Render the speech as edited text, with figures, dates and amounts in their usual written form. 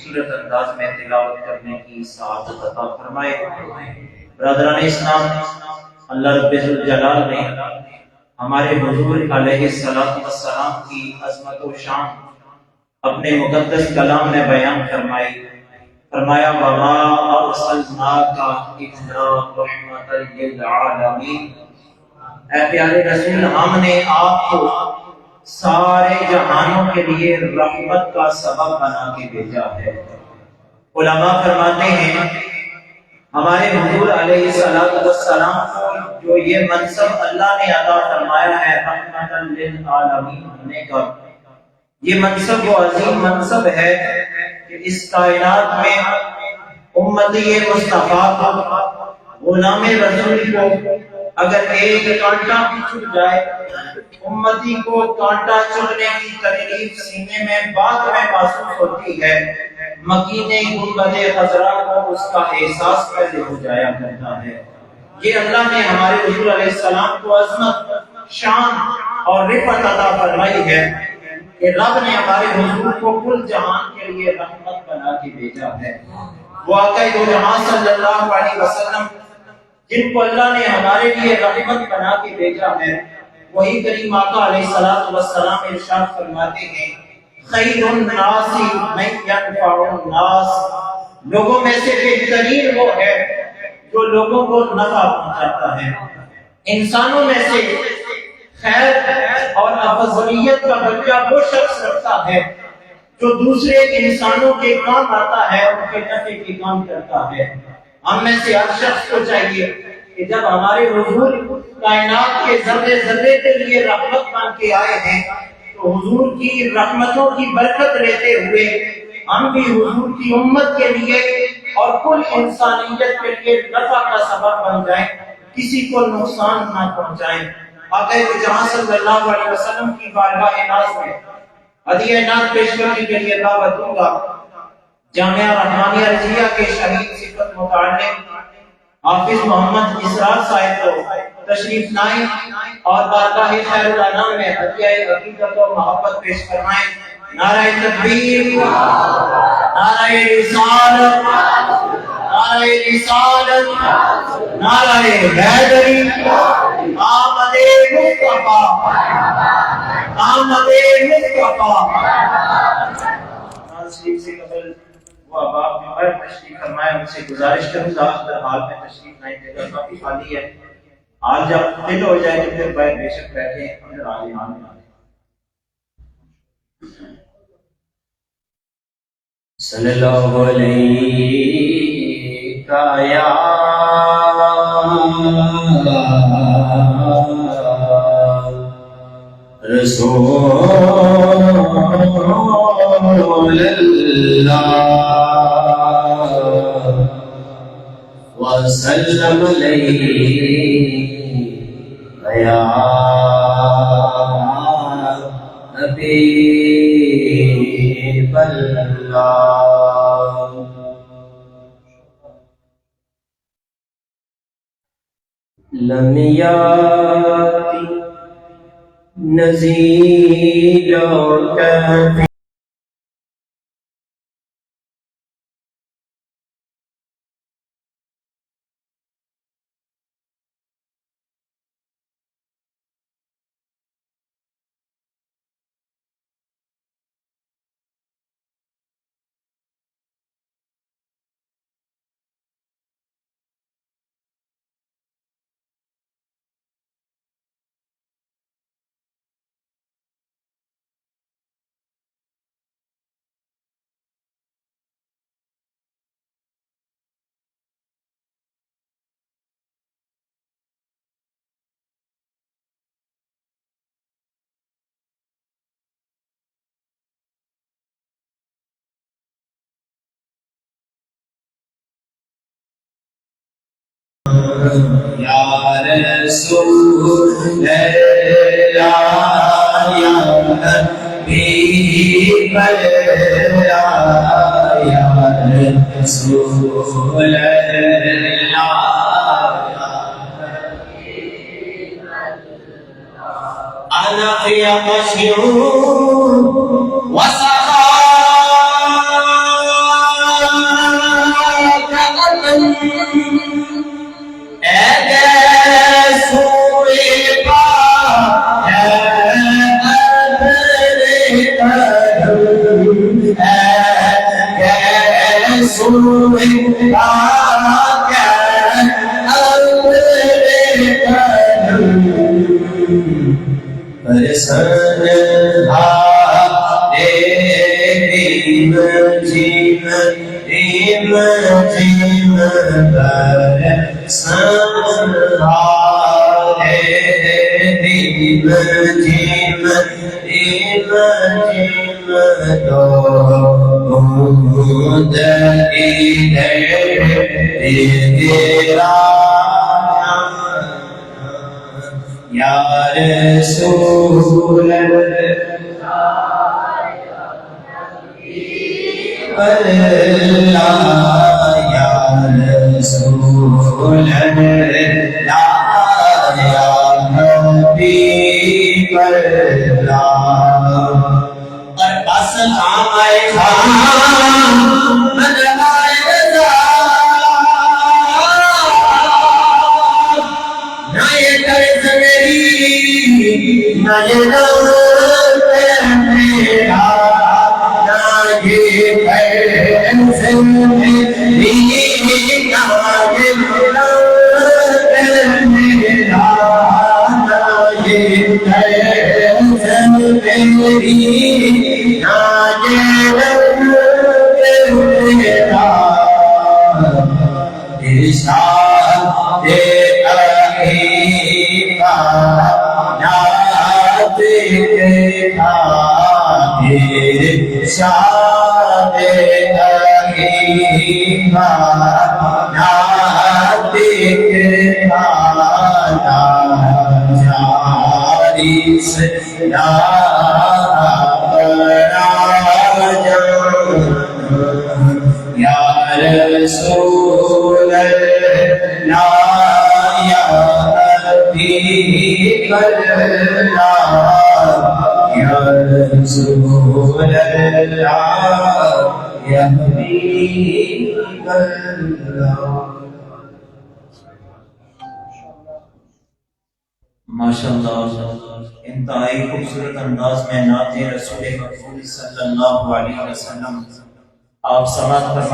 خوبصورت انداز میں تلاوت کرنے کی سعادت عطا فرمائے۔ برادران اسلام، اللہ رب الجلال نے ہمارے حضور علیہ السلام کی عظمت و شان اپنے مقدس کلام میں بیان فرمائی۔ فرمایا وَمَا أَرْسَلْنَاكَ إِلَّا رَحْمَةً لِلْعَالَمِينَ، اے پیارے رسول، ہم نے آپ کو سارے جہانوں کے لیے رحمت کا سبب بنا کے بھیجا ہے۔ علماء فرماتے ہیں ہمارے حضور علیہ السلام کو جو یہ منصب اللہ نے عطا فرمایا ہے رحمۃ للعالمین ہونے کا، یہ منصب وہ عظیم منصب ہے کہ اس کائنات میں امتی مصطفیٰ کو، غلام رسول کو اگر ایک کانٹا بھی چھپ جائے، امتی کو کانٹا چبھنے کی تکلیف سینے میں بعد میں محسوس ہوتی ہے، مکین گنبد خضرا کو اس کا احساس پہلے ہو جایا کرتا ہے۔ یہ اللہ نے ہمارے حضور علیہ السلام کو عظمت، شان اور رفعت عطا فرمائی ہے کہ رب نے ہمارے حضور کو کل جہان کے لیے رحمت بنا کے بھیجا ہے۔ وہ آقا دو جہاں صلی اللہ علیہ وسلم جن کو اللہ نے ہمارے لیے رحمت بنا کے بھیجا ہے، وہی کریم آقا علیہ السلام ارشاد فرماتے ہیں خیر الناس من ینفع الناس، لوگوں میں سے بہترین وہ ہے جو لوگوں کو نفع پہنچاتا ہے۔ انسانوں میں سے خیر اور افضلیت کا درجہ وہ شخص رکھتا ہے جو دوسرے انسانوں کے کام آتا ہے، ان کے نفع کے کام کرتا ہے۔ ہم میں سے ہر شخص کو چاہیے کہ جب ہمارے حضور کائنات کے ذرے ذرے کے لیے رحمت بن کے آئے ہیں تو حضور کی رحمتوں کی برکت لیتے ہوئے ہم بھی حضور کی امت کے لیے اور کل انسانیت کے لیے نفع کا سبب بن جائیں، کسی کو نقصان نہ پہنچائیں۔ آقا جہاں صلی اللہ علیہ وسلم کی بارگاہ ناز میں ہدیہ نعت پیش کرنے کے لیے دعوت دوں گا۔ جامعہ رحمانیہ رضیہ کے شہید صفت متعلق حافظ محمد اسرار صاحب کو تشریف لائیں اور بارگاہ خیر الانام میں ہدیہ عقیدت و محبت پیش فرمائیں۔ نعرہ تکبیر، نعرہ رسالت، نعرہ رسالت، نعرہ حیدری، آمد مصطفیٰ، آمد مصطفیٰ۔ تشریف سے قبل وہ احباب جو ہے تشریف فرمائے، ان سے گزارش کروں گا اگر حال میں تشریف نہیں دے گا، کافی خالی ہے، آج جب دل ہو جائے تو پھر باہر بے شک بیٹھیں اندر آنے آنے صلی اللہ علیہ یا رسول اللہ وسلم علیہ یا حبیب اللہ۔ لم یاتی نزیل کفی یا رسول اللہ یا حبیب اللہ یا رسول اللہ انا فی مشیون وسخا رسول اللہ کے پرسن ہارے دین جیم دین جیم پرسن ہارے دین جیم دین جیم دود تیرا یا رسول اللہ یا رسول اللہ یا حبیب اللہ اور بس کام آئے خان مدلائے رضا نہ یہ درد میری نہ یہ درد میرا نہ یہ فیض میری نہ یہ درد میرا نہ یہ فیض میری نہ یہ درد میرا ارشاد شاد یا رسول اللہ یا حبیب اللہ یا رسول اللہ یا حبیب اللہ. ماشاءاللہ انتہائی خوبصورت انداز میں نعت رسول مقبول صلی اللہ علیہ وسلم آپ سماعت فرمائیں.